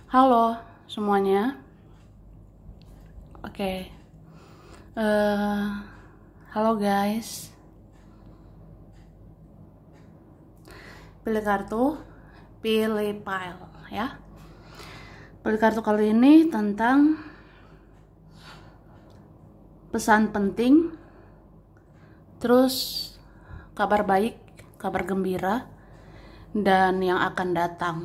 Halo semuanya. Oke. Halo guys. Pilih kartu, pilih file ya. Pilih kartu kali ini tentang pesan penting, terus kabar baik, kabar gembira, dan yang akan datang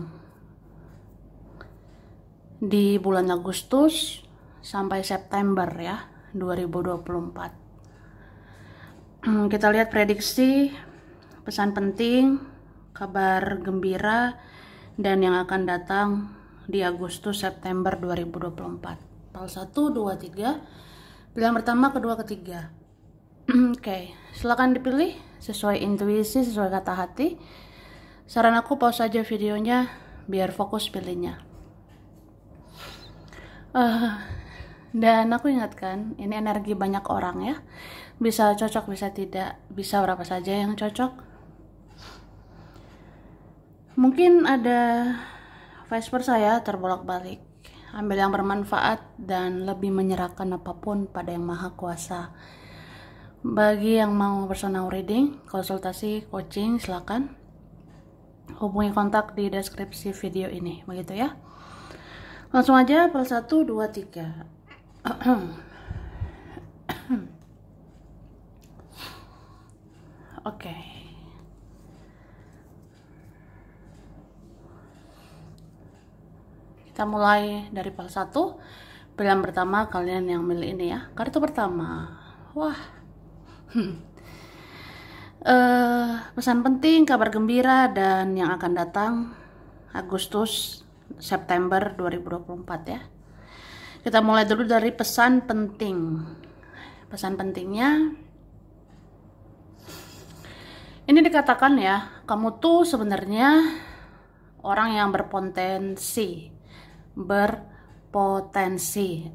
di bulan Agustus sampai September ya 2024. Kita lihat prediksi pesan penting, kabar gembira, dan yang akan datang di Agustus September 2024. Pal 1, 2, 3. Pilihan pertama, kedua, ketiga. Oke, silakan dipilih sesuai intuisi, sesuai kata hati. Saran aku pause aja videonya biar fokus pilihnya. Dan aku ingatkan, ini energi banyak orang ya. Bisa cocok, bisa tidak, bisa berapa saja yang cocok. Mungkin ada vice versa ya, terbolak-balik. Ambil yang bermanfaat dan lebih menyerahkan apapun pada Yang Maha Kuasa. Bagi yang mau personal reading, konsultasi, coaching, silakan hubungi kontak di deskripsi video ini, begitu ya. Langsung aja pal 1, 2, 3. Oke. Kita mulai dari pal 1. Pilihan pertama kalian yang milih ini ya. Kartu pertama. Wah. Pesan penting, kabar gembira, dan yang akan datang Agustus September 2024 ya. Kita mulai dulu dari pesan penting. Pesan pentingnya ini dikatakan ya, kamu tuh sebenarnya orang yang berpotensi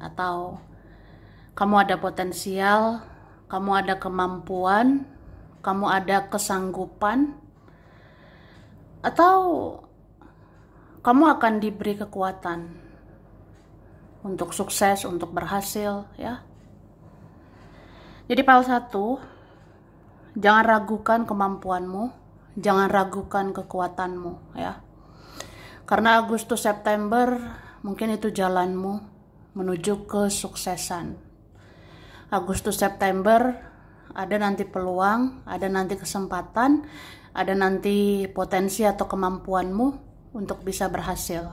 atau kamu ada potensial, kamu ada kemampuan, kamu ada kesanggupan, atau kamu akan diberi kekuatan untuk sukses, untuk berhasil ya. Jadi pal 1, jangan ragukan kemampuanmu, jangan ragukan kekuatanmu ya. Karena Agustus September mungkin itu jalanmu menuju kesuksesan. Agustus September ada nanti peluang, ada nanti kesempatan, ada nanti potensi atau kemampuanmu untuk bisa berhasil,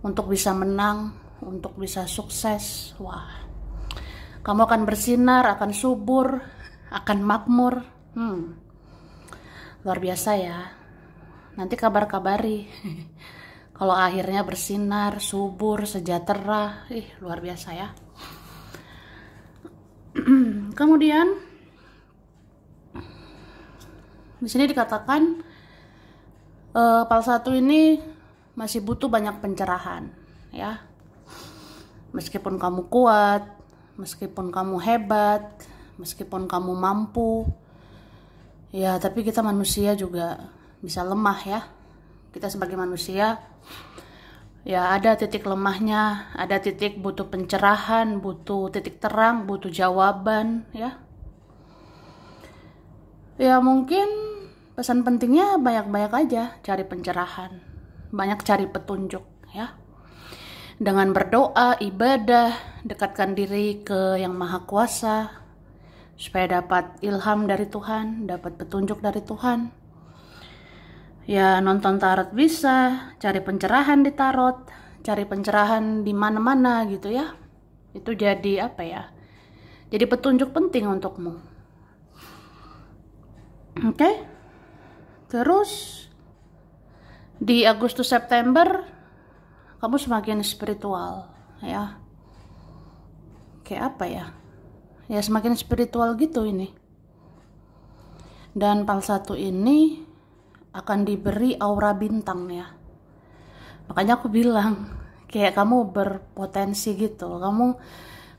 untuk bisa menang, untuk bisa sukses. Wah, kamu akan bersinar, akan subur, akan makmur. Luar biasa ya. Nanti kabar-kabari kalau akhirnya bersinar, subur, sejahtera. Luar biasa ya. Kemudian di sini dikatakan pal 1 ini masih butuh banyak pencerahan ya. Meskipun kamu kuat, meskipun kamu hebat, meskipun kamu mampu ya, tapi kita manusia juga bisa lemah ya. Kita sebagai manusia ya ada titik lemahnya, ada titik butuh pencerahan, butuh titik terang, butuh jawaban ya. Ya mungkin pesan pentingnya banyak-banyak aja cari pencerahan, banyak cari petunjuk ya. Dengan berdoa, ibadah, dekatkan diri ke Yang Maha Kuasa supaya dapat ilham dari Tuhan, dapat petunjuk dari Tuhan. Ya nonton tarot bisa, cari pencerahan di tarot, cari pencerahan di mana-mana gitu ya. Itu jadi apa ya? Jadi petunjuk penting untukmu. Oke? Terus di Agustus September kamu semakin spiritual ya. Kayak apa ya? Ya semakin spiritual gitu ini. Dan pal 1 ini akan diberi aura bintang ya. Makanya aku bilang kayak kamu berpotensi gitu. Kamu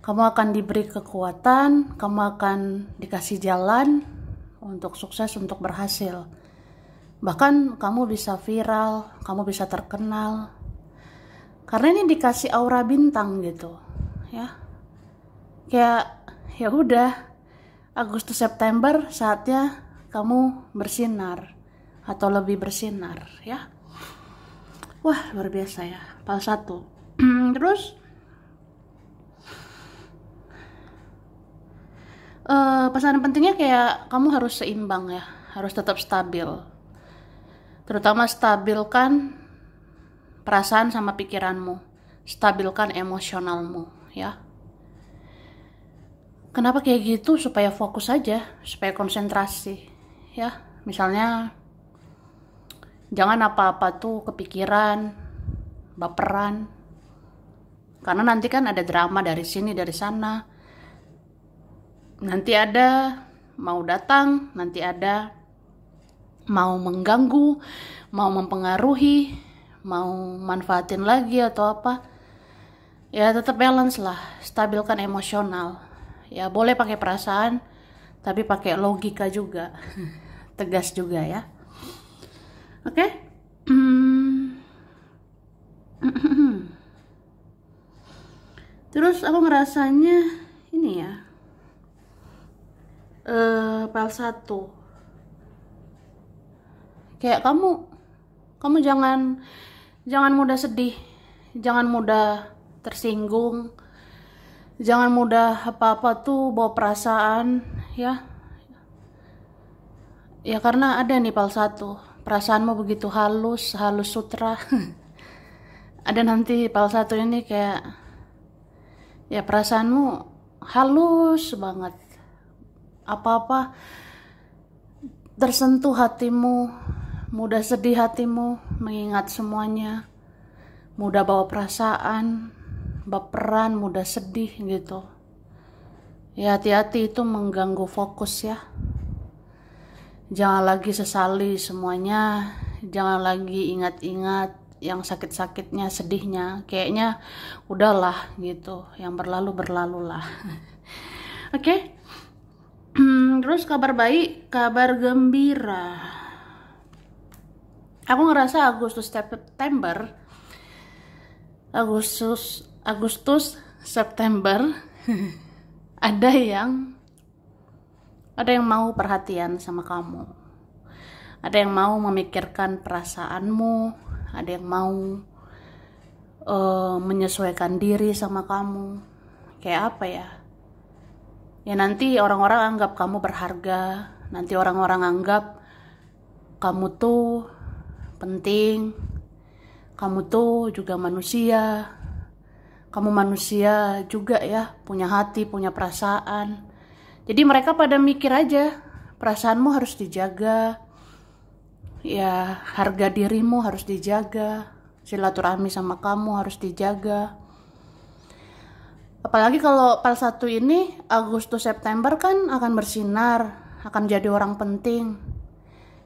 akan diberi kekuatan, kamu akan dikasih jalan untuk sukses, untuk berhasil. Bahkan kamu bisa viral, kamu bisa terkenal. Karena ini dikasih aura bintang gitu, ya. Kayak ya udah, Agustus September saatnya kamu bersinar atau lebih bersinar, ya. Wah, luar biasa ya, PAL 1. Terus pesan pentingnya kayak kamu harus seimbang ya, harus tetap stabil. Terutama stabilkan perasaan sama pikiranmu, stabilkan emosionalmu, ya. Kenapa kayak gitu? Supaya fokus aja, supaya konsentrasi, ya. Misalnya jangan apa-apa tuh kepikiran, baperan, karena nanti kan ada drama dari sini dari sana. Nanti ada mau datang, nanti ada mau mengganggu, mau mempengaruhi, mau manfaatin lagi atau apa. Ya tetap balance lah, stabilkan emosional. Ya boleh pakai perasaan, tapi pakai logika juga. Tegas juga ya. Oke? Terus aku ngerasanya ini ya, PAL 1. Kayak kamu jangan mudah sedih, jangan mudah tersinggung, jangan mudah apa-apa tuh bawa perasaan, ya. Ya karena ada nih PAL 1, perasaanmu begitu halus sutra. Ada nanti PAL 1 ini kayak ya perasaanmu halus banget. Apa-apa tersentuh hatimu, mudah sedih hatimu, mengingat semuanya, mudah bawa perasaan, baperan, mudah sedih gitu. Ya hati-hati, itu mengganggu fokus ya. Jangan lagi sesali semuanya, jangan lagi ingat-ingat yang sakit-sakitnya, sedihnya. Kayaknya udahlah gitu, yang berlalu lah. Oke? Terus kabar baik, kabar gembira. Aku ngerasa Agustus September ada yang mau perhatian sama kamu. Ada yang mau memikirkan perasaanmu, ada yang mau menyesuaikan diri sama kamu. Kayak apa ya? Ya nanti orang-orang anggap kamu berharga, nanti orang-orang anggap kamu tuh penting, kamu tuh juga manusia, kamu manusia juga ya, punya hati, punya perasaan. Jadi mereka pada mikir aja, perasaanmu harus dijaga, ya harga dirimu harus dijaga, silaturahmi sama kamu harus dijaga. Apalagi kalau PAL 1 ini Agustus September kan akan bersinar, akan jadi orang penting.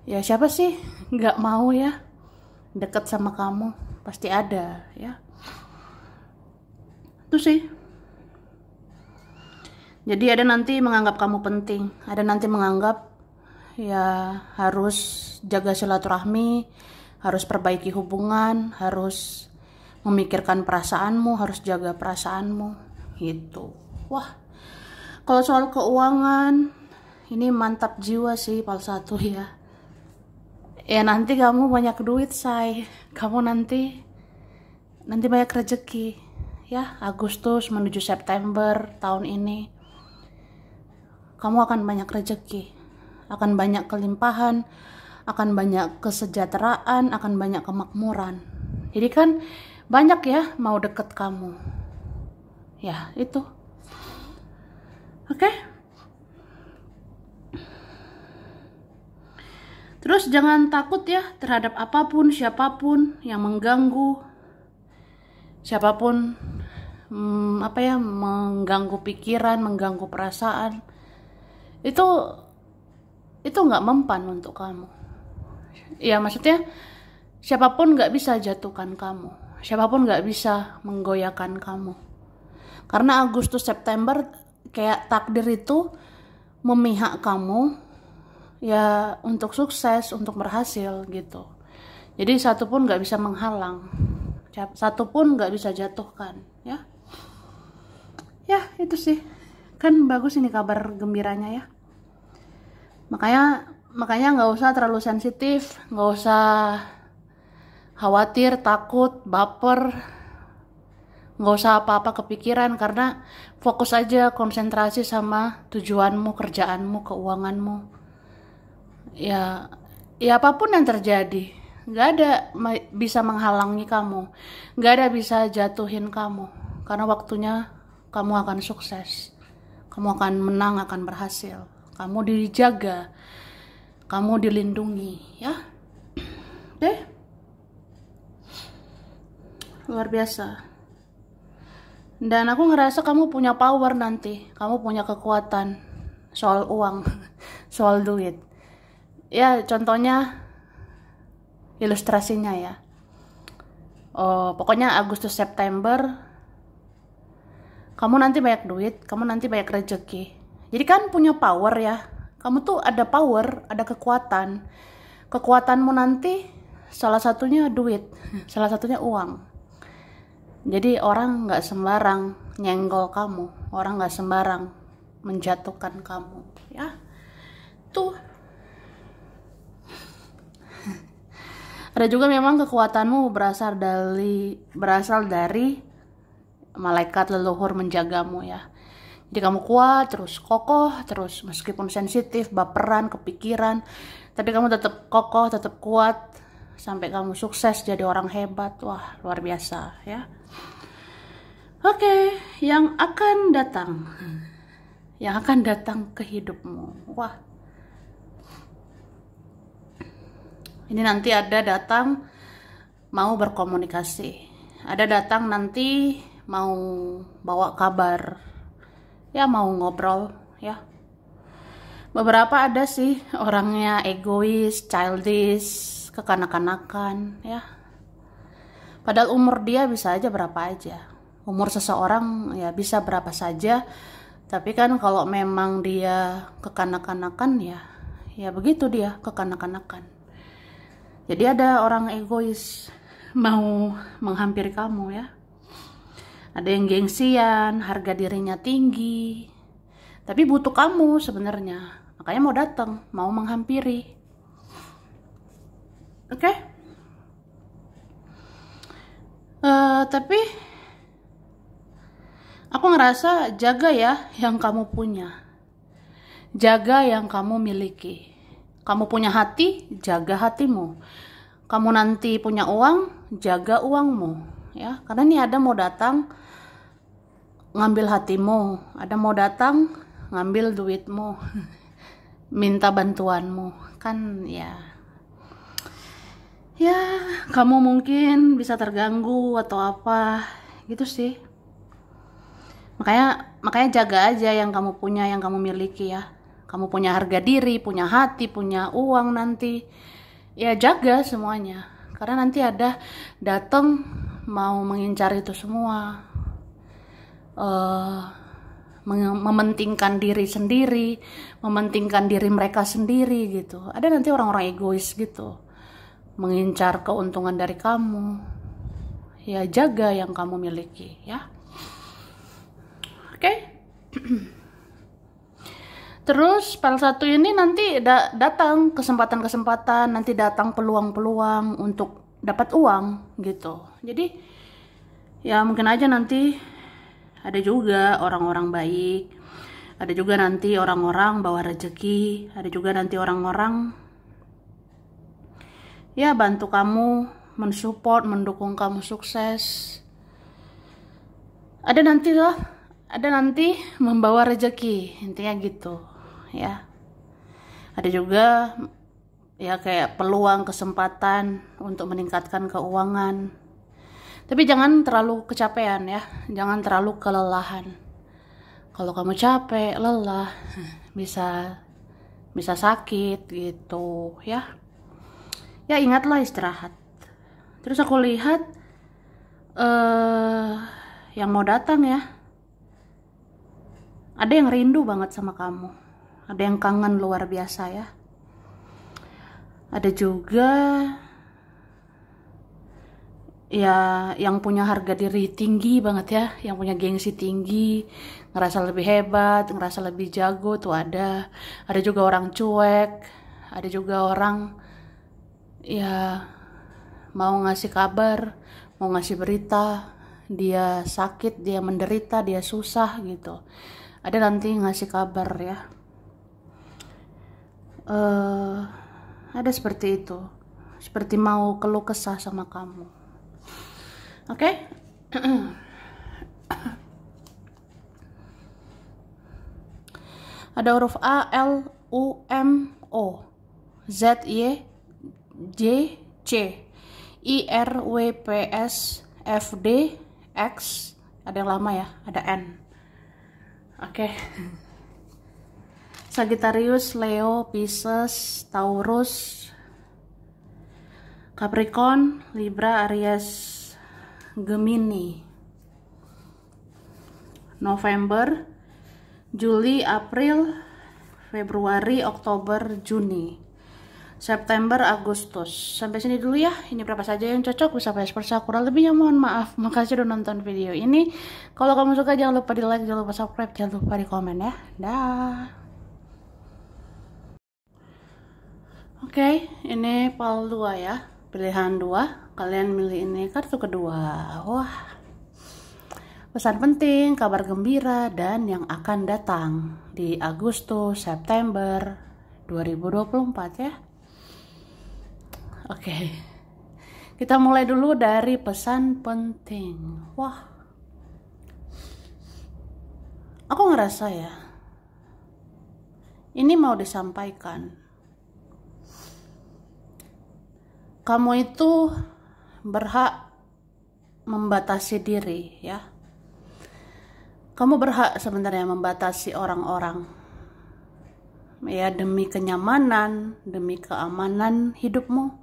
Ya siapa sih nggak mau ya deket sama kamu, pasti ada ya. Itu sih. Jadi ada nanti menganggap kamu penting, ada nanti menganggap ya harus jaga silaturahmi, harus perbaiki hubungan, harus memikirkan perasaanmu, harus jaga perasaanmu gitu. Wah, kalau soal keuangan ini mantap jiwa sih PAL 1 ya. Ya nanti kamu banyak duit, say. Kamu nanti banyak rezeki ya. Agustus menuju September tahun ini kamu akan banyak rezeki, akan banyak kelimpahan, akan banyak kesejahteraan, akan banyak kemakmuran. Jadi kan banyak ya mau deket kamu. Ya itu. Oke. Terus jangan takut ya terhadap apapun, siapapun yang mengganggu, siapapun mengganggu pikiran, mengganggu perasaan. Itu nggak mempan untuk kamu. Ya maksudnya siapapun nggak bisa jatuhkan kamu, siapapun nggak bisa menggoyahkan kamu. Karena Agustus September kayak takdir itu memihak kamu ya untuk sukses, untuk berhasil gitu. Jadi satu pun nggak bisa menghalang. satu pun nggak bisa jatuhkan, ya. Ya, itu sih. Kan bagus ini kabar gembiranya ya. Makanya nggak usah terlalu sensitif, nggak usah khawatir, takut, baper, nggak usah apa-apa kepikiran, karena fokus aja, konsentrasi sama tujuanmu, kerjaanmu, keuanganmu. Ya apapun yang terjadi, nggak ada bisa menghalangi kamu, nggak ada bisa jatuhin kamu, karena waktunya kamu akan sukses, kamu akan menang, akan berhasil, kamu dijaga, kamu dilindungi, ya. Deh, luar biasa. Dan aku ngerasa kamu punya power nanti, kamu punya kekuatan soal uang, soal duit. Ya, contohnya ilustrasinya ya. Oh, pokoknya Agustus September kamu nanti banyak duit, kamu nanti banyak rezeki. Jadi kan punya power ya. Kamu tuh ada power, ada kekuatan. Kekuatanmu nanti salah satunya duit, salah satunya uang. Jadi orang nggak sembarang nyenggol kamu, orang nggak sembarang menjatuhkan kamu, ya. Tuh. Ada juga memang kekuatanmu berasal dari malaikat leluhur menjagamu ya. Jadi kamu kuat, terus kokoh, terus meskipun sensitif, baperan, kepikiran, tapi kamu tetap kokoh, tetap kuat sampai kamu sukses jadi orang hebat. Wah, luar biasa ya. Oke, yang akan datang ke hidupmu. Wah. Ini nanti ada datang mau berkomunikasi. Ada datang nanti mau bawa kabar. Ya, mau ngobrol, ya. Beberapa ada sih orangnya egois, childish, kekanak-kanakan, ya. Padahal umur dia bisa aja berapa aja. Umur seseorang ya bisa berapa saja. Tapi kan kalau memang dia kekanak-kanakan ya begitu dia kekanak-kanakan. Jadi ada orang egois mau menghampiri kamu ya. Ada yang gengsian, harga dirinya tinggi. Tapi butuh kamu sebenarnya. Makanya mau datang, mau menghampiri. Oke? Tapi aku ngerasa jaga ya yang kamu punya. Jaga yang kamu miliki. Kamu punya hati, jaga hatimu. Kamu nanti punya uang, jaga uangmu, ya. Karena ini ada mau datang ngambil hatimu, ada mau datang ngambil duitmu, minta bantuanmu, kan ya. Ya, kamu mungkin bisa terganggu atau apa, gitu sih. Makanya jaga aja yang kamu punya, yang kamu miliki ya. Kamu punya harga diri, punya hati, punya uang nanti. Ya jaga semuanya. Karena nanti ada datang mau mengincar itu semua. Mementingkan diri sendiri, mementingkan diri mereka sendiri gitu. Ada nanti orang-orang egois gitu. Mengincar keuntungan dari kamu. Ya jaga yang kamu miliki ya. Oke? Terus pada satu ini nanti datang kesempatan-kesempatan, nanti datang peluang-peluang untuk dapat uang gitu. Jadi ya mungkin aja nanti ada juga orang-orang baik, ada juga nanti orang-orang bawa rezeki, ada juga nanti orang-orang ya bantu kamu, mensupport, mendukung kamu sukses. Ada nanti membawa rezeki, intinya gitu ya. Ada juga ya kayak peluang, kesempatan untuk meningkatkan keuangan. Tapi jangan terlalu kecapean ya, jangan terlalu kelelahan. Kalau kamu capek, lelah, bisa sakit gitu ya. Ya ingatlah istirahat. Terus aku lihat yang mau datang ya, ada yang rindu banget sama kamu, ada yang kangen luar biasa ya. Ada juga ya yang punya harga diri tinggi banget ya, yang punya gengsi tinggi, ngerasa lebih hebat, ngerasa lebih jago tuh ada. Ada juga orang cuek, ada juga orang ya mau ngasih kabar, mau ngasih berita, dia sakit, dia menderita, dia susah gitu. Ada nanti ngasih kabar ya. Ada seperti itu, seperti mau keluh kesah sama kamu. Oke? Ada huruf A, L, U, M, O, Z, Y, J, C, I, R, W, P, S, F, D, X. Ada yang lama ya, ada N. Oke. Sagittarius, Leo, Pisces, Taurus, Capricorn, Libra, Aries, Gemini. November, Juli, April, Februari, Oktober, Juni, September, Agustus. Sampai sini dulu ya. Ini berapa saja yang cocok, bisa vice versa. Kurang lebihnya mohon maaf. Makasih udah nonton video ini. Kalau kamu suka jangan lupa di like, jangan lupa subscribe, jangan lupa di komen ya. Dah. Oke, ini PAL 2 ya. Pilihan 2. Kalian milih ini kartu kedua. Wah. Pesan penting, kabar gembira, dan yang akan datang di Agustus, September 2024 ya. Oke. Kita mulai dulu dari pesan penting. Wah. Aku ngerasa ya, ini mau disampaikan. Kamu itu berhak membatasi diri ya. Kamu berhak sebenarnya membatasi orang-orang ya, demi kenyamanan, demi keamanan hidupmu,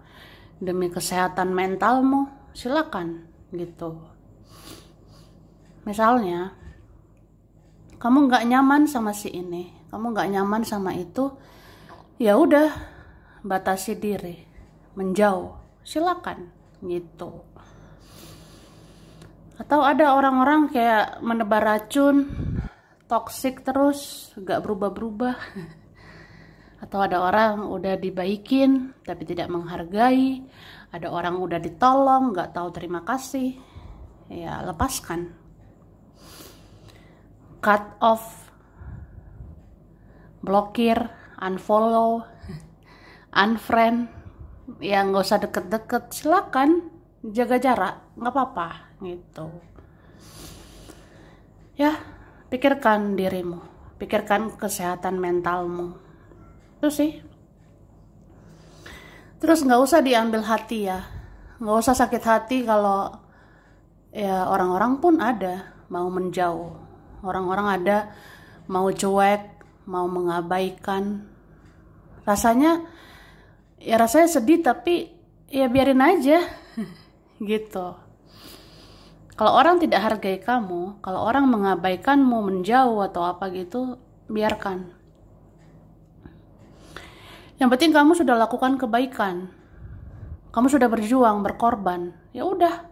demi kesehatan mentalmu. Silakan gitu. Misalnya kamu nggak nyaman sama si ini, kamu nggak nyaman sama itu, ya udah, batasi diri, menjauh, silakan gitu. Atau ada orang-orang kayak menebar racun, toksik terus, gak berubah-berubah. Atau ada orang udah dibaikin tapi tidak menghargai, ada orang udah ditolong gak tahu terima kasih. Ya lepaskan, cut off, blokir, unfollow, unfriend. Ya nggak usah deket-deket, silakan jaga jarak, nggak apa-apa gitu. Ya, pikirkan dirimu, pikirkan kesehatan mentalmu. Itu sih. Terus nggak usah diambil hati ya, nggak usah sakit hati kalau ya orang-orang pun ada mau menjauh, orang-orang ada mau cuek, mau mengabaikan. Rasanya sedih, tapi ya biarin aja gitu. Kalau orang tidak hargai kamu, kalau orang mengabaikanmu, menjauh atau apa gitu, biarkan. Yang penting kamu sudah lakukan kebaikan, kamu sudah berjuang, berkorban, ya udah,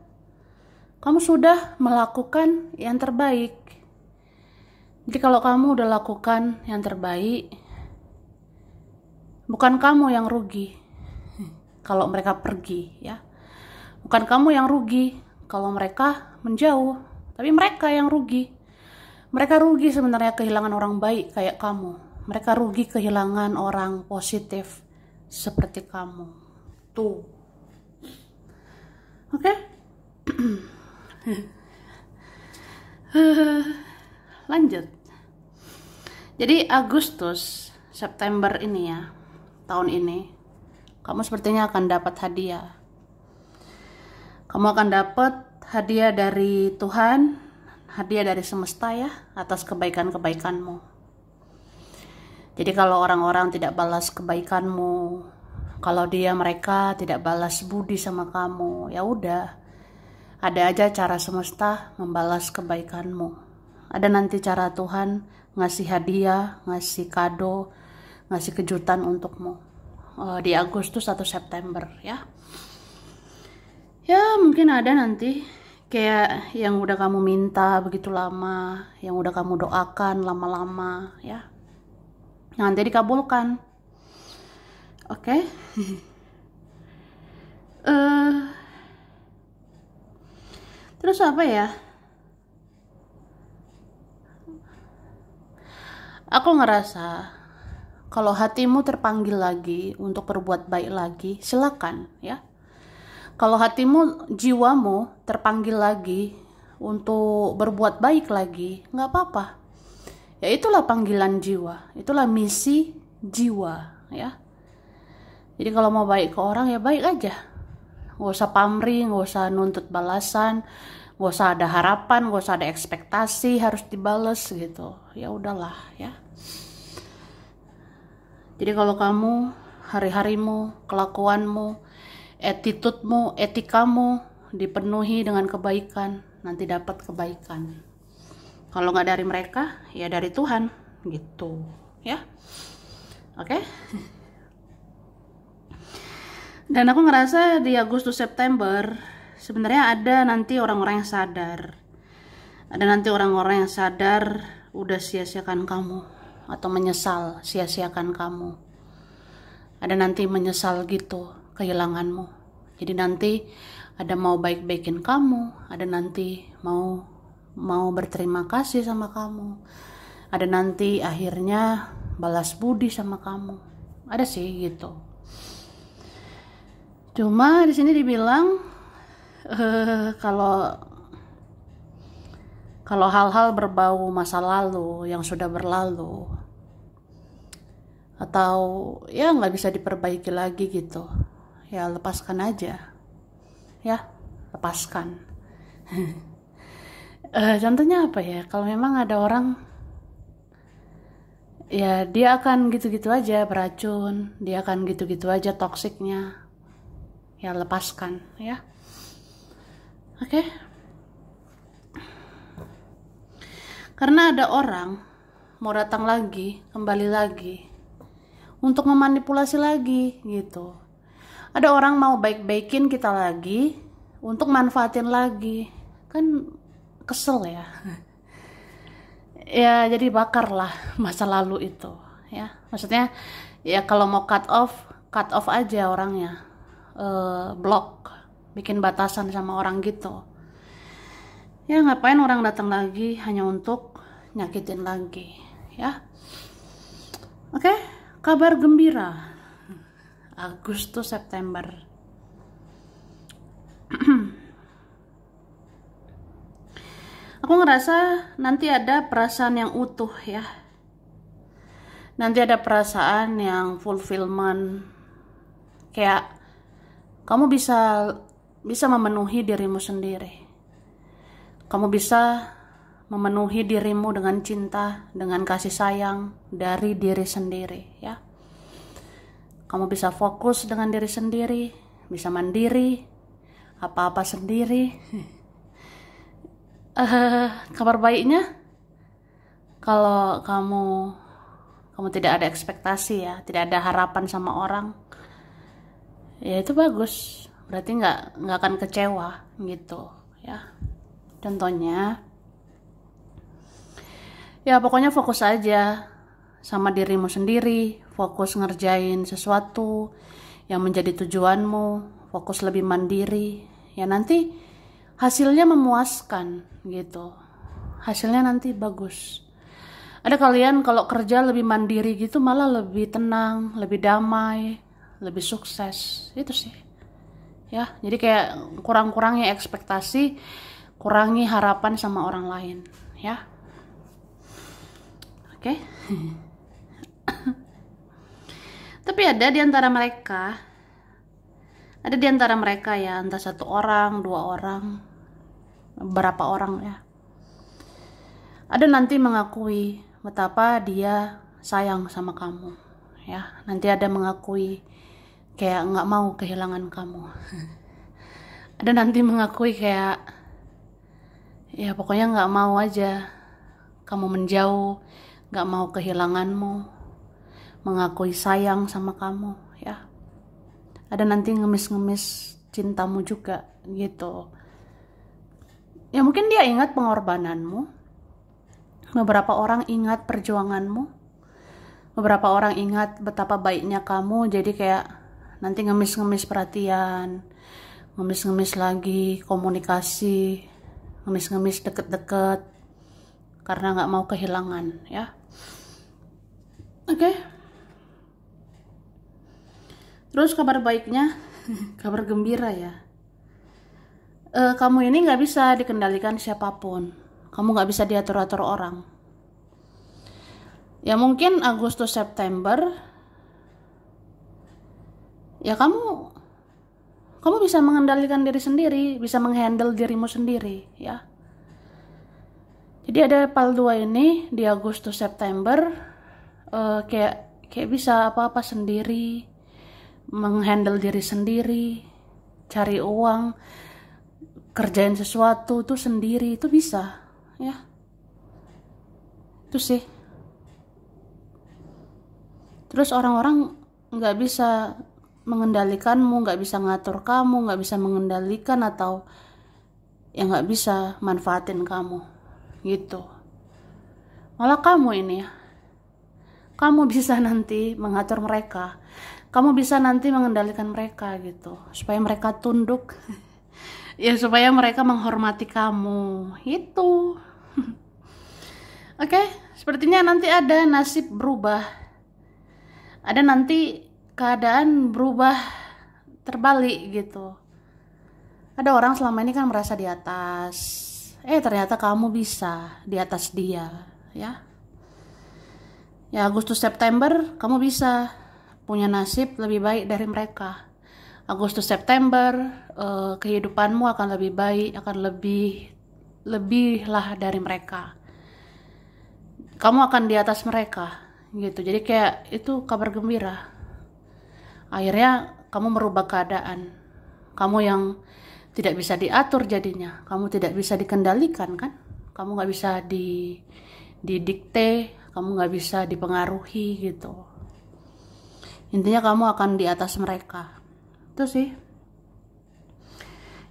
kamu sudah melakukan yang terbaik. Jadi kalau kamu udah lakukan yang terbaik, bukan kamu yang rugi kalau mereka pergi ya. Bukan kamu yang rugi kalau mereka menjauh, tapi mereka yang rugi. Mereka rugi sebenarnya kehilangan orang baik kayak kamu. Mereka rugi kehilangan orang positif seperti kamu. Tuh. Oke? Lanjut. Jadi Agustus, September ini ya, tahun ini, kamu sepertinya akan dapat hadiah. Kamu akan dapat hadiah dari Tuhan, hadiah dari semesta ya, atas kebaikan-kebaikanmu. Jadi kalau orang-orang tidak balas kebaikanmu, kalau mereka tidak balas budi sama kamu, ya udah, ada aja cara semesta membalas kebaikanmu. Ada nanti cara Tuhan ngasih hadiah, ngasih kado, ngasih kejutan untukmu di Agustus atau September ya. Ya mungkin ada nanti kayak yang udah kamu minta begitu lama, yang udah kamu doakan lama-lama ya, nanti dikabulkan. Oke. Terus apa ya, aku ngerasa kalau hatimu terpanggil lagi untuk berbuat baik lagi, silakan ya. Kalau hatimu, jiwamu terpanggil lagi untuk berbuat baik lagi, nggak apa-apa. Ya itulah panggilan jiwa, itulah misi jiwa ya. Jadi kalau mau baik ke orang ya baik aja. Nggak usah pamrih, nggak usah nuntut balasan, nggak usah ada harapan, nggak usah ada ekspektasi harus dibales gitu. Ya udahlah ya. Jadi kalau kamu hari-harimu, kelakuanmu, attitude-mu, etikamu dipenuhi dengan kebaikan, nanti dapat kebaikan. Kalau nggak dari mereka, ya dari Tuhan, gitu, ya. Oke? Dan aku ngerasa di Agustus September sebenarnya ada nanti orang-orang yang sadar. Ada nanti orang-orang yang sadar udah sia-siakan kamu atau menyesal sia-siakan kamu. Ada nanti menyesal gitu kehilanganmu. Jadi nanti ada mau baik-baikin kamu, ada nanti mau berterima kasih sama kamu, ada nanti akhirnya balas budi sama kamu. Ada sih gitu. Cuma di sini dibilang kalau hal-hal berbau masa lalu yang sudah berlalu atau ya nggak bisa diperbaiki lagi gitu, ya lepaskan aja ya, lepaskan. Contohnya apa ya, kalau memang ada orang ya dia akan gitu-gitu aja beracun, dia akan gitu-gitu aja toksiknya, ya lepaskan ya. Oke. Karena ada orang mau datang lagi, kembali lagi untuk memanipulasi lagi gitu. Ada orang mau baik-baikin kita lagi untuk manfaatin lagi. Kan kesel ya. Ya jadi bakarlah masa lalu itu ya. Maksudnya ya kalau mau cut off aja orangnya. Blok, bikin batasan sama orang gitu. Ya ngapain orang datang lagi hanya untuk nyakitin lagi ya. Oke, kabar gembira Agustus September. Aku ngerasa nanti ada perasaan yang utuh ya. Nanti ada perasaan yang fulfillment. Kayak kamu bisa memenuhi dirimu sendiri. Kamu bisa memenuhi dirimu dengan cinta, dengan kasih sayang dari diri sendiri ya. Kamu bisa fokus dengan diri sendiri, bisa mandiri, apa-apa sendiri. Kabar baiknya, kalau kamu tidak ada ekspektasi ya, tidak ada harapan sama orang, ya itu bagus. Berarti nggak akan kecewa gitu ya. Contohnya, ya pokoknya fokus aja sama dirimu sendiri, fokus ngerjain sesuatu yang menjadi tujuanmu, fokus lebih mandiri, ya nanti hasilnya memuaskan gitu. Hasilnya nanti bagus. Ada kalian kalau kerja lebih mandiri gitu malah lebih tenang, lebih damai, lebih sukses. Itu sih. Ya, jadi kayak kurang-kurangnya ekspektasi, kurangi harapan sama orang lain, ya. Oke. Tapi ada di antara mereka ya, entah satu orang, dua orang, berapa orang ya. Ada nanti mengakui betapa dia sayang sama kamu, ya. Nanti ada mengakui kayak nggak mau kehilangan kamu. Ada nanti mengakui kayak ya pokoknya nggak mau aja kamu menjauh, nggak mau kehilanganmu, mengakui sayang sama kamu ya. Ada nanti ngemis-ngemis cintamu juga gitu. Ya mungkin dia ingat pengorbananmu, beberapa orang ingat perjuanganmu, beberapa orang ingat betapa baiknya kamu, jadi kayak nanti ngemis-ngemis perhatian, ngemis-ngemis lagi komunikasi, ngemis-ngemis deket-deket karena nggak mau kehilangan ya. Oke. Terus kabar baiknya, kabar gembira ya. Kamu ini nggak bisa dikendalikan siapapun. Kamu nggak bisa diatur-atur orang. Ya mungkin Agustus September, ya kamu bisa mengendalikan diri sendiri, bisa menghandle dirimu sendiri ya. Jadi ada PAL 2 ini di Agustus September, kayak bisa apa-apa sendiri, menghandle diri sendiri, cari uang, kerjain sesuatu tuh sendiri, itu bisa ya. Itu sih. Terus orang-orang nggak bisa mengendalikanmu, nggak bisa ngatur kamu, nggak bisa mengendalikan atau ya nggak bisa manfaatin kamu gitu. Malah kamu ini ya, kamu bisa nanti mengatur mereka, kamu bisa nanti mengendalikan mereka gitu, supaya mereka tunduk. Ya supaya mereka menghormati kamu itu. Oke, sepertinya nanti ada nasib berubah. Ada nanti keadaan berubah terbalik gitu. Ada orang selama ini kan merasa di atas. Ternyata kamu bisa di atas dia, ya. Ya Agustus September kamu bisa punya nasib lebih baik dari mereka. Agustus September kehidupanmu akan lebih baik, akan lebih lah dari mereka. Kamu akan di atas mereka gitu. Jadi kayak itu kabar gembira. Akhirnya kamu merubah keadaan. Kamu yang tidak bisa diatur jadinya, kamu tidak bisa dikendalikan kan? Kamu nggak bisa didikte, kamu nggak bisa dipengaruhi gitu. Intinya kamu akan di atas mereka. Itu sih.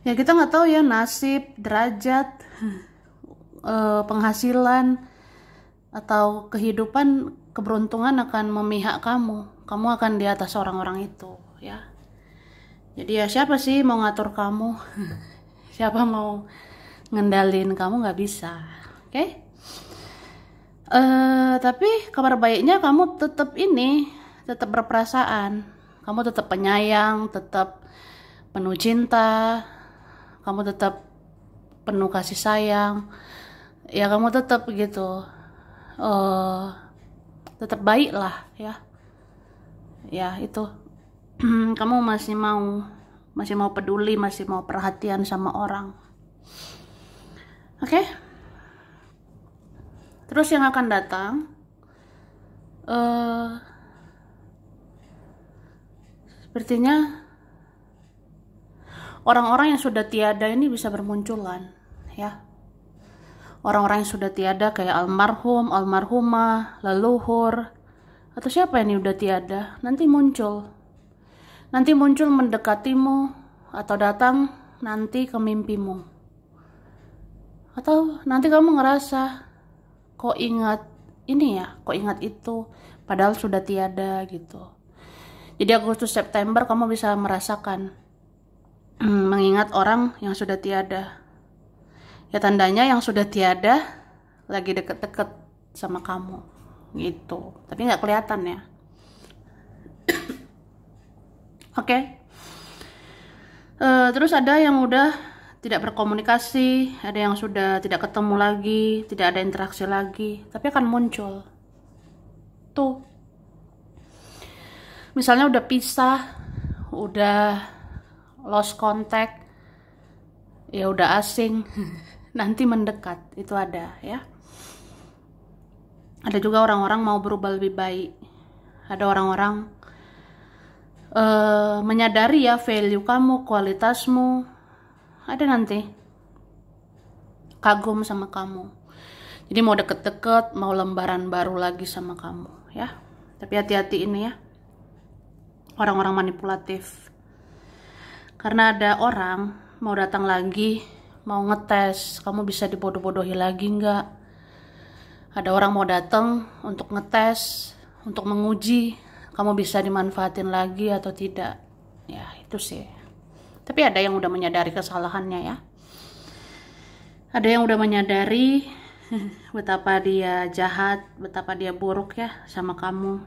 Ya kita nggak tahu ya nasib, derajat, penghasilan atau kehidupan, keberuntungan akan memihak kamu. Kamu akan di atas orang-orang itu ya. Jadi ya siapa sih mau ngatur kamu? Siapa mau ngendalin kamu? Nggak bisa. Oke? Tapi kabar baiknya kamu tetap berperasaan. Kamu tetap penyayang, tetap penuh cinta, kamu tetap penuh kasih sayang. Ya kamu tetap gitu, tetap baik lah ya. Ya itu, kamu masih mau peduli, masih mau perhatian sama orang. Oke? Terus yang akan datang, sepertinya orang-orang yang sudah tiada ini bisa bermunculan ya. Orang-orang yang sudah tiada kayak almarhum, almarhumah, leluhur, atau siapa yang udah tiada, nanti muncul mendekatimu atau datang nanti ke mimpimu. Atau nanti kamu ngerasa kok ingat ini ya, kok ingat itu, padahal sudah tiada gitu. Jadi Agustus September kamu bisa merasakan mengingat orang yang sudah tiada. Ya tandanya yang sudah tiada lagi deket-deket sama kamu gitu. Tapi nggak kelihatan ya. Oke. Terus ada yang udah tidak berkomunikasi, ada yang sudah tidak ketemu lagi, tidak ada interaksi lagi, tapi akan muncul. Tuh. Misalnya udah pisah, udah lost contact, ya udah asing, nanti mendekat, itu ada ya. Ada juga orang-orang mau berubah lebih baik. Ada orang-orang menyadari ya value kamu, kualitasmu. Ada nanti kagum sama kamu. Jadi mau deket-deket, mau lembaran baru lagi sama kamu ya. Tapi hati-hati ini ya, orang-orang manipulatif. Karena ada orang mau datang lagi, mau ngetes, kamu bisa dibodoh-bodohi lagi nggak? Ada orang mau datang untuk ngetes, untuk menguji, kamu bisa dimanfaatin lagi atau tidak. Ya, itu sih. Tapi ada yang udah menyadari kesalahannya ya. Ada yang udah menyadari betapa dia jahat, betapa dia buruk ya sama kamu.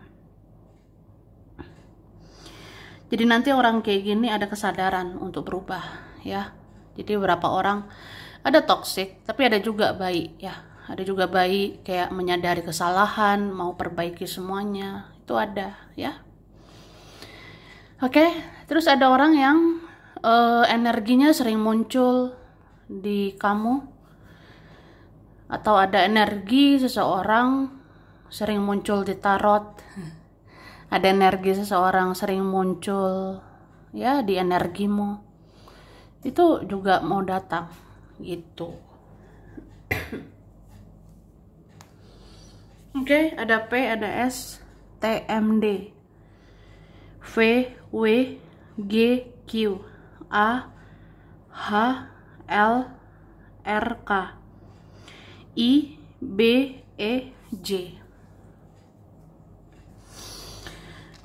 Jadi nanti orang kayak gini ada kesadaran untuk berubah ya. Jadi beberapa orang ada toksik, tapi ada juga baik ya. Ada juga baik kayak menyadari kesalahan, mau perbaiki semuanya. Itu ada ya. Oke, terus ada orang yang energinya sering muncul di kamu. Atau ada energi seseorang sering muncul di tarot. Ada energi seseorang sering muncul ya di energimu. Itu juga mau datang gitu. Oke, ada P, ada S, T, M, D, V, W, G, Q, A, H, L, R, K, I, B, E, J.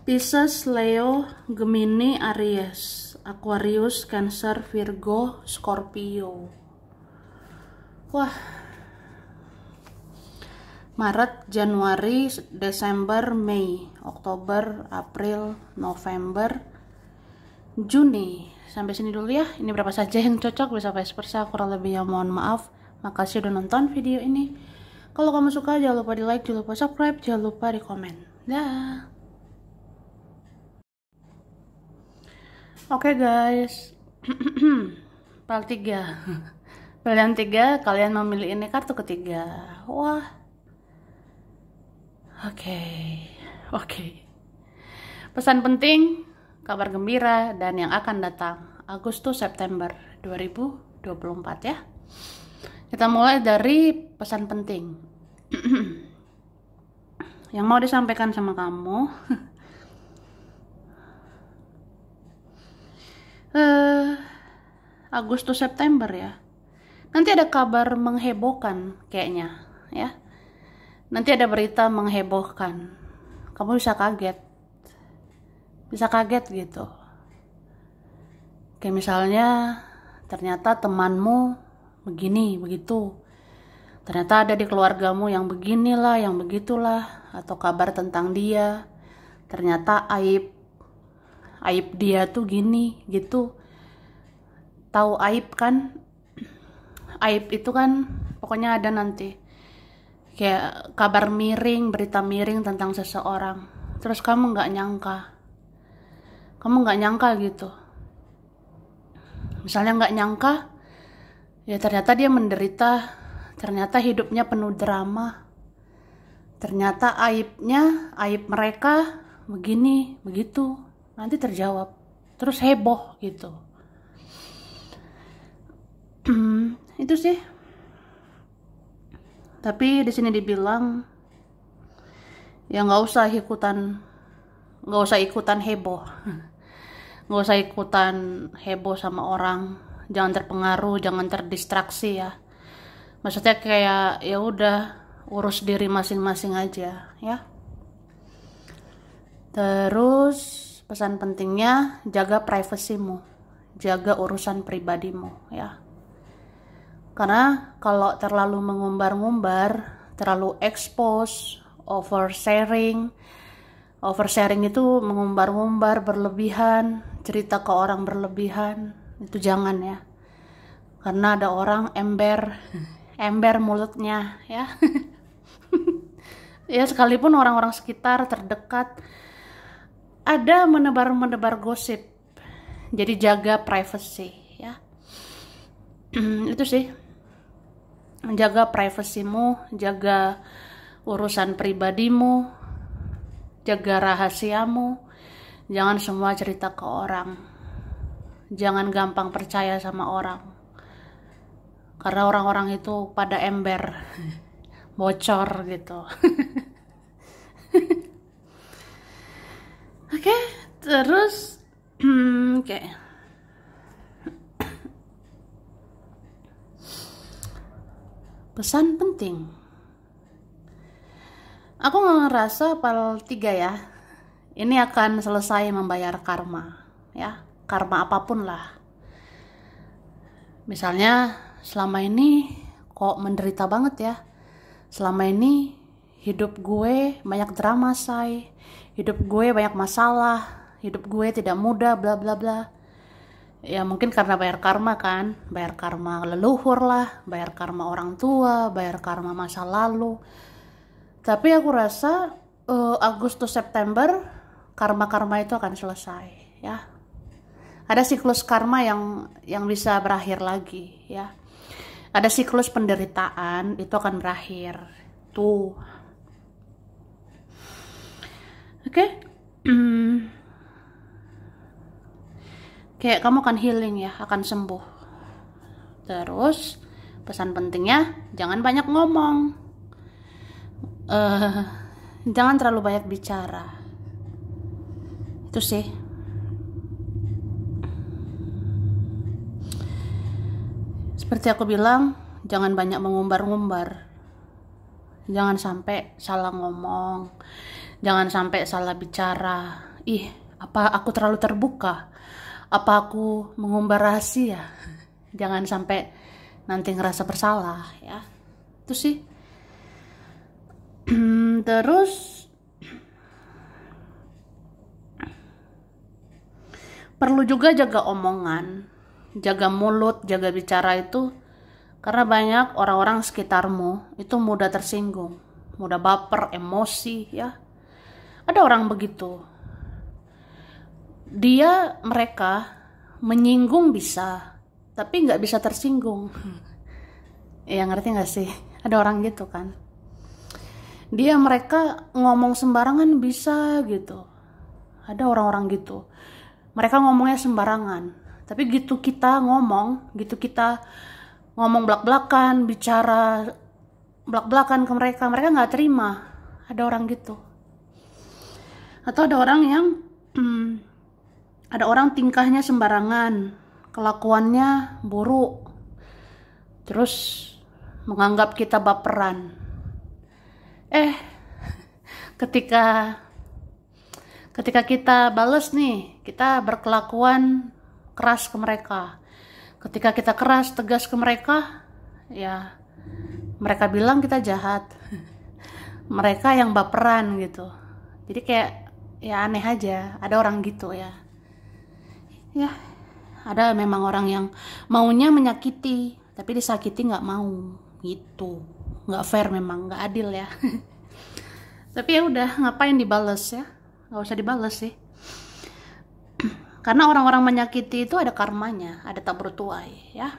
Pisces, Leo, Gemini, Aries, Aquarius, Cancer, Virgo, Scorpio. Wah. Maret, Januari, Desember, Mei, Oktober, April, November, Juni. Sampai sini dulu ya. Ini berapa saja yang cocok, bisa vice versa, kurang lebih ya mohon maaf. Makasih udah nonton video ini. Kalau kamu suka jangan lupa di like, jangan lupa subscribe, jangan lupa di komen. Dah. Oke guys. Part 3. Pilihan 3, kalian memilih ini kartu ketiga. Wah. Oke. Pesan penting, kabar gembira dan yang akan datang Agustus September 2024 ya. Kita mulai dari pesan penting yang mau disampaikan sama kamu. Agustus September ya. Nanti ada kabar menghebohkan kayaknya ya. Nanti ada berita menghebohkan. Kamu bisa kaget. Bisa kaget gitu. Kayak misalnya ternyata temanmu begini, begitu. Ternyata ada di keluargamu yang beginilah, yang begitulah, atau kabar tentang dia. Ternyata aib dia tuh gini, gitu. Tahu aib kan? Aib itu kan pokoknya ada nanti. Kayak kabar miring, berita miring tentang seseorang. Terus kamu nggak nyangka gitu. Misalnya nggak nyangka, ya ternyata dia menderita, ternyata hidupnya penuh drama, ternyata aib mereka begini, begitu, nanti terjawab, terus heboh gitu. Itu sih. Tapi di sini dibilang ya nggak usah ikutan heboh. Nggak usah ikutan heboh sama orang, jangan terpengaruh, jangan terdistraksi ya. Maksudnya kayak ya udah urus diri masing-masing aja ya. Terus pesan pentingnya, jaga privasimu, jaga urusan pribadimu ya. Karena kalau terlalu mengumbar-ngumbar, terlalu expose, oversharing itu mengumbar-ngumbar berlebihan, cerita ke orang berlebihan, itu jangan ya. Karena ada orang ember mulutnya ya. Ya sekalipun orang-orang sekitar terdekat ada menebar gosip. Jadi jaga privacy ya. Itu sih. Jaga privasimu, jaga urusan pribadimu, jaga rahasiamu. Jangan semua cerita ke orang. Jangan gampang percaya sama orang. Karena orang-orang itu pada ember, bocor gitu. Oke, terus oke. Pesan penting. Aku ngerasa pal 3 ya, ini akan selesai membayar karma, ya, karma apapun lah. Misalnya selama ini kok menderita banget ya, selama ini hidup gue banyak drama say, hidup gue banyak masalah, hidup gue tidak mudah bla bla bla. Ya mungkin karena bayar karma kan, bayar karma leluhur lah, bayar karma orang tua, bayar karma masa lalu. Tapi aku rasa Agustus September karma-karma itu akan selesai ya. Ada siklus karma yang bisa berakhir lagi ya. Ada siklus penderitaan itu akan berakhir. Tuh. Oke. Kayak kamu akan healing ya, akan sembuh. Terus pesan pentingnya jangan banyak ngomong. Jangan terlalu banyak bicara. Itu sih. Seperti aku bilang, jangan banyak mengumbar-ngumbar. Jangan sampai salah ngomong. Jangan sampai salah bicara. Ih, apa aku terlalu terbuka? Apa aku mengumbar rahasia? Jangan sampai nanti ngerasa bersalah ya. Itu sih. Terus perlu juga jaga omongan, jaga mulut, jaga bicara itu, karena banyak orang-orang sekitarmu itu mudah tersinggung, mudah baper, emosi ya. Ada orang begitu. Mereka menyinggung bisa, tapi nggak bisa tersinggung. Ya ngerti nggak sih? Ada orang gitu kan. Mereka ngomong sembarangan bisa gitu. Ada orang-orang gitu. Mereka ngomongnya sembarangan. Tapi gitu kita ngomong belak-belakan, bicara belak-belakan ke mereka nggak terima. Ada orang gitu. Atau ada orang yang ada orang tingkahnya sembarangan, kelakuannya buruk, terus menganggap kita baperan. Ketika kita bales nih, kita berkelakuan keras ke mereka. Ketika kita keras, tegas ke mereka, ya mereka bilang kita jahat. Mereka yang baperan gitu. Jadi kayak ya aneh aja, ada orang gitu ya. Ya, ada memang orang yang maunya menyakiti, tapi disakiti nggak mau gitu. Nggak fair memang, nggak adil ya. Tapi ya udah, ngapain dibales ya? Nggak usah dibales sih. Karena orang-orang menyakiti itu ada karmanya, ada tak bertuai ya.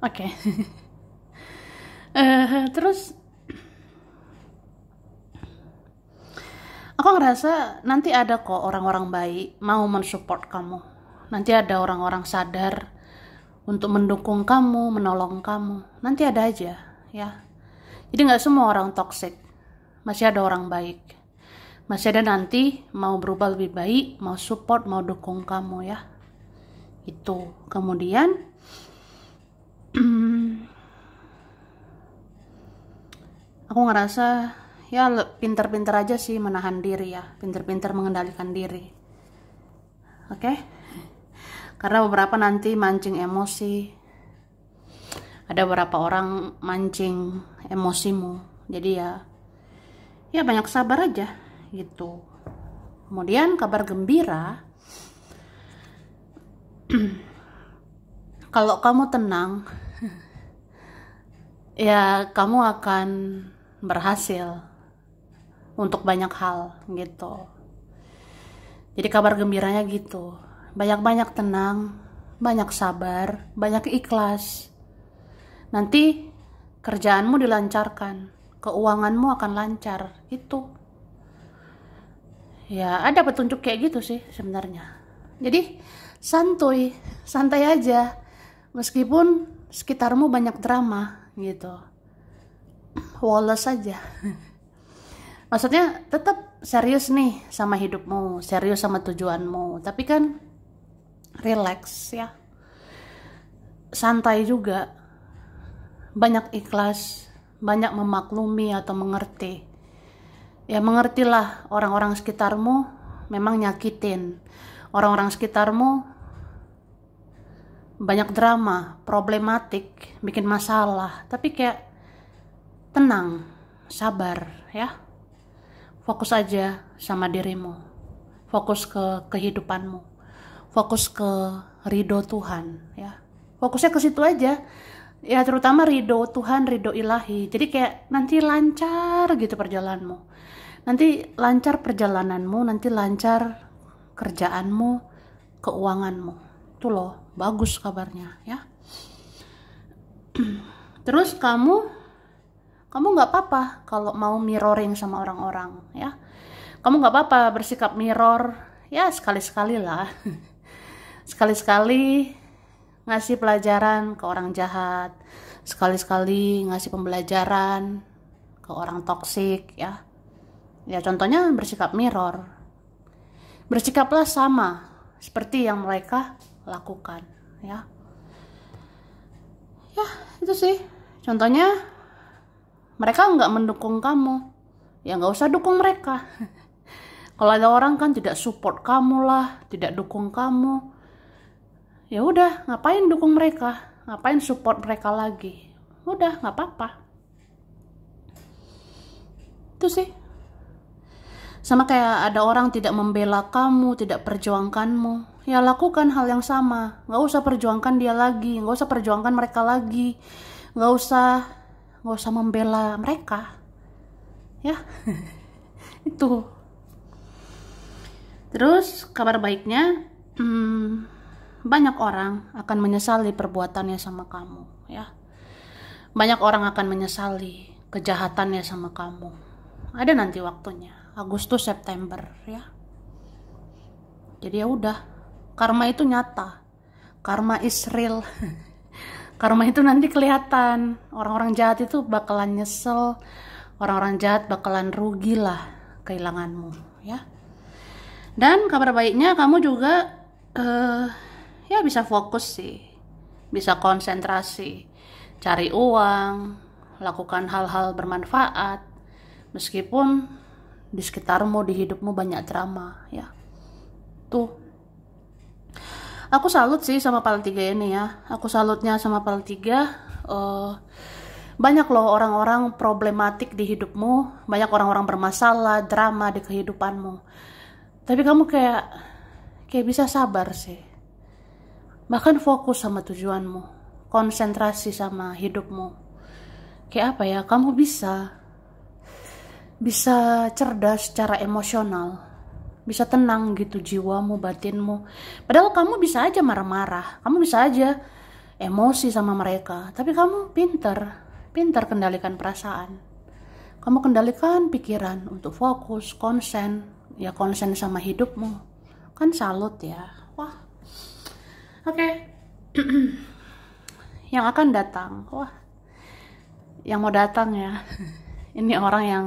Oke. Terus aku ngerasa nanti ada kok orang-orang baik mau mensupport kamu. Nanti ada orang-orang sadar untuk mendukung kamu, menolong kamu. Nanti ada aja ya. Jadi gak semua orang toxic. Masih ada orang baik. Masih ada nanti mau berubah lebih baik, mau support, mau dukung kamu ya. Itu. Kemudian aku ngerasa ya pinter-pinter aja sih menahan diri ya. Pinter-pinter mengendalikan diri. Oke? Karena beberapa nanti mancing emosi. Ada beberapa orang mancing emosimu. Jadi ya banyak sabar aja gitu. Kemudian kabar gembira. Kalau kamu tenang, ya kamu akan berhasil untuk banyak hal gitu. Jadi kabar gembiranya gitu. Banyak-banyak tenang, banyak sabar, banyak ikhlas. Nanti kerjaanmu dilancarkan, keuanganmu akan lancar, itu. Ya ada petunjuk kayak gitu sih sebenarnya. Jadi santai aja, meskipun sekitarmu banyak drama gitu. Woles aja. Maksudnya tetap serius nih sama hidupmu, serius sama tujuanmu, tapi kan relax ya. santai juga, banyak ikhlas, banyak memaklumi atau mengerti. Ya mengertilah orang-orang sekitarmu memang nyakitin. Orang-orang sekitarmu banyak drama, problematik, bikin masalah. Tapi kayak tenang, sabar ya. Fokus aja sama dirimu. Fokus ke kehidupanmu. Fokus ke ridho Tuhan ya. Fokusnya ke situ aja. Ya terutama ridho Tuhan, ridho ilahi. Jadi kayak nanti lancar gitu perjalananmu. Nanti lancar perjalananmu, nanti lancar kerjaanmu, keuanganmu. Itu loh, bagus kabarnya ya. Terus kamu nggak apa-apa kalau mau mirroring sama orang-orang ya. Kamu nggak apa-apa bersikap mirror ya, sekali-sekali lah. Sekali-sekali ngasih pelajaran ke orang jahat, sekali-sekali ngasih pembelajaran ke orang toksik ya. Ya contohnya bersikap mirror. Bersikaplah sama seperti yang mereka lakukan ya. Ya itu sih contohnya. Mereka nggak mendukung kamu, ya nggak usah dukung mereka. Kalau ada orang kan tidak support kamu lah, tidak dukung kamu, ya udah ngapain dukung mereka, ngapain support mereka lagi, udah nggak apa-apa. Itu sih. Sama kayak ada orang tidak membela kamu, tidak perjuangkanmu, ya lakukan hal yang sama. Nggak usah perjuangkan dia lagi, nggak usah perjuangkan mereka lagi, nggak usah membela mereka ya. Itu. Terus kabar baiknya, banyak orang akan menyesali perbuatannya sama kamu ya. Banyak orang akan menyesali kejahatannya sama kamu. Ada nanti waktunya, Agustus September ya. Jadi ya udah, karma itu nyata, karma is real. Karma itu nanti kelihatan. Orang-orang jahat itu bakalan nyesel, orang-orang jahat bakalan rugi lah kehilanganmu ya. Dan kabar baiknya kamu juga ya bisa fokus sih, bisa konsentrasi, cari uang, lakukan hal-hal bermanfaat, meskipun di sekitarmu, di hidupmu banyak drama ya. Tuh, aku salut sih sama PAL 3 ini ya. Aku salutnya sama PAL 3. Banyak loh orang-orang problematik di hidupmu, banyak orang-orang bermasalah, drama di kehidupanmu. Tapi kamu kayak bisa sabar sih. Bahkan fokus sama tujuanmu, konsentrasi sama hidupmu. Kayak apa ya? Kamu bisa cerdas secara emosional, bisa tenang gitu jiwamu, batinmu. Padahal kamu bisa aja marah-marah, kamu bisa aja emosi sama mereka, tapi kamu pintar kendalikan perasaan. Kamu kendalikan pikiran untuk fokus, konsen sama hidupmu. Kan salut ya. Wah. Oke. Yang akan datang. Wah. Yang mau datang ya. Ini orang yang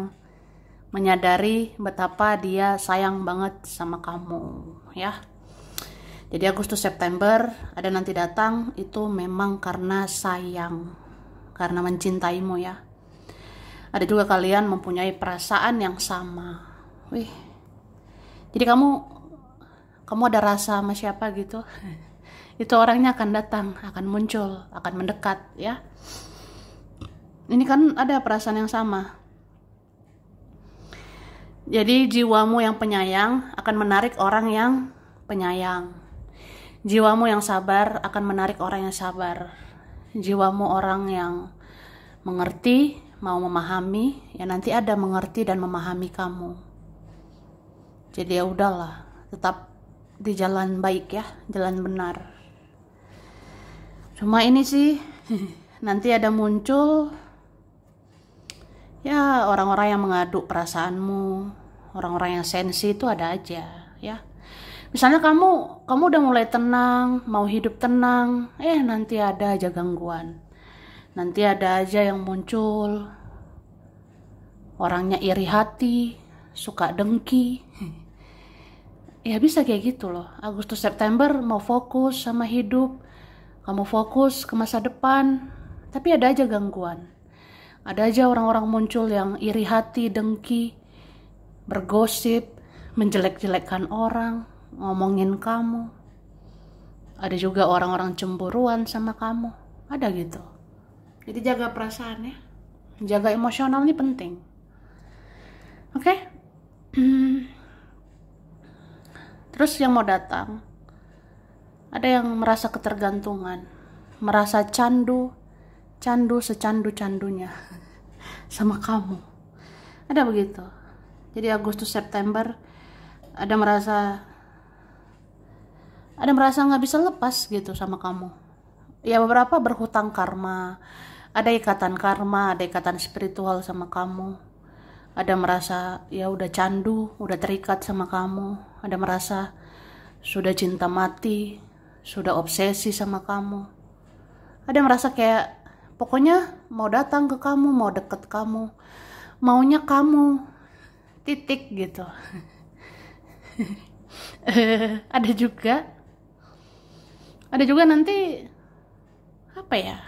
menyadari betapa dia sayang banget sama kamu ya. Jadi Agustus September ada nanti datang, itu memang karena sayang, karena mencintaimu ya. Ada juga kalian mempunyai perasaan yang sama. Wih. Jadi kamu ada rasa sama siapa gitu. Itu orangnya akan datang, akan muncul, akan mendekat ya. Ini kan ada perasaan yang sama. Jadi jiwamu yang penyayang akan menarik orang yang penyayang. Jiwamu yang sabar akan menarik orang yang sabar. Jiwamu orang yang mengerti, mau memahami, ya nanti ada mengerti dan memahami kamu. Jadi ya udahlah, tetap di jalan baik ya, jalan benar. Cuma ini sih nanti ada muncul ya orang-orang yang mengaduk perasaanmu, orang-orang yang sensi itu ada aja ya. Misalnya kamu udah mulai tenang, mau hidup tenang, nanti ada aja gangguan. Nanti ada aja yang muncul. Orangnya iri hati, suka dengki. Ya bisa kayak gitu loh. Agustus September mau fokus sama hidup, Kamu fokus ke masa depan, tapi ada aja gangguan. Ada aja orang-orang muncul yang iri hati, dengki, bergosip, menjelek-jelekkan orang, ngomongin kamu. Ada juga orang-orang cemburuan sama kamu. Ada gitu. Jadi jaga perasaannya. Jaga emosional ini penting. Oke? Terus yang mau datang, ada yang merasa ketergantungan, merasa candu secandu-candunya sama kamu. Ada begitu. Jadi Agustus September ada merasa nggak bisa lepas gitu sama kamu. Ya beberapa berhutang karma, ada ikatan karma, ada ikatan spiritual sama kamu. Ada merasa ya udah candu, udah terikat sama kamu. Ada merasa sudah cinta mati, sudah obsesi sama kamu. Ada merasa kayak pokoknya mau datang ke kamu, mau deket kamu, maunya kamu, titik gitu. Ada juga nanti apa ya,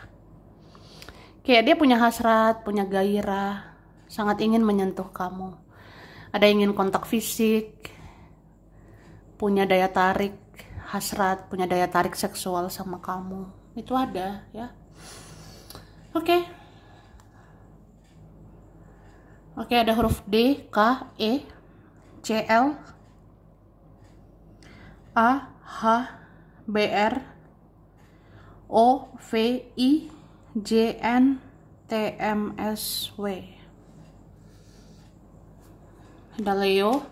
kayak dia punya hasrat, punya gairah, sangat ingin menyentuh kamu. Ada ingin kontak fisik, punya daya tarik hasrat, punya daya tarik seksual sama kamu. Itu ada ya. Oke, ada huruf D, K, E, C, L, A, H, B, R, O, V, I, J, N, T, M, S, W. Ada Leo,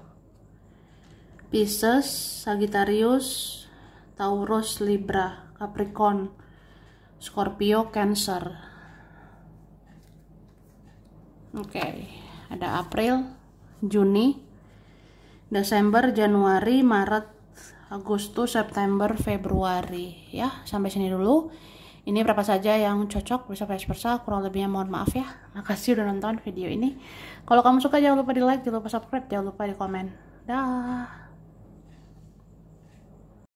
Pisces, Sagittarius, Taurus, Libra, Capricorn, Scorpio, Cancer. Oke, ada April, Juni, Desember, Januari, Maret, Agustus, September, Februari. Ya, sampai sini dulu. Ini berapa saja yang cocok, bisa vice versa. Kurang lebihnya mohon maaf ya. Makasih udah nonton video ini. Kalau kamu suka jangan lupa di like, jangan lupa subscribe, jangan lupa di komen. Dah.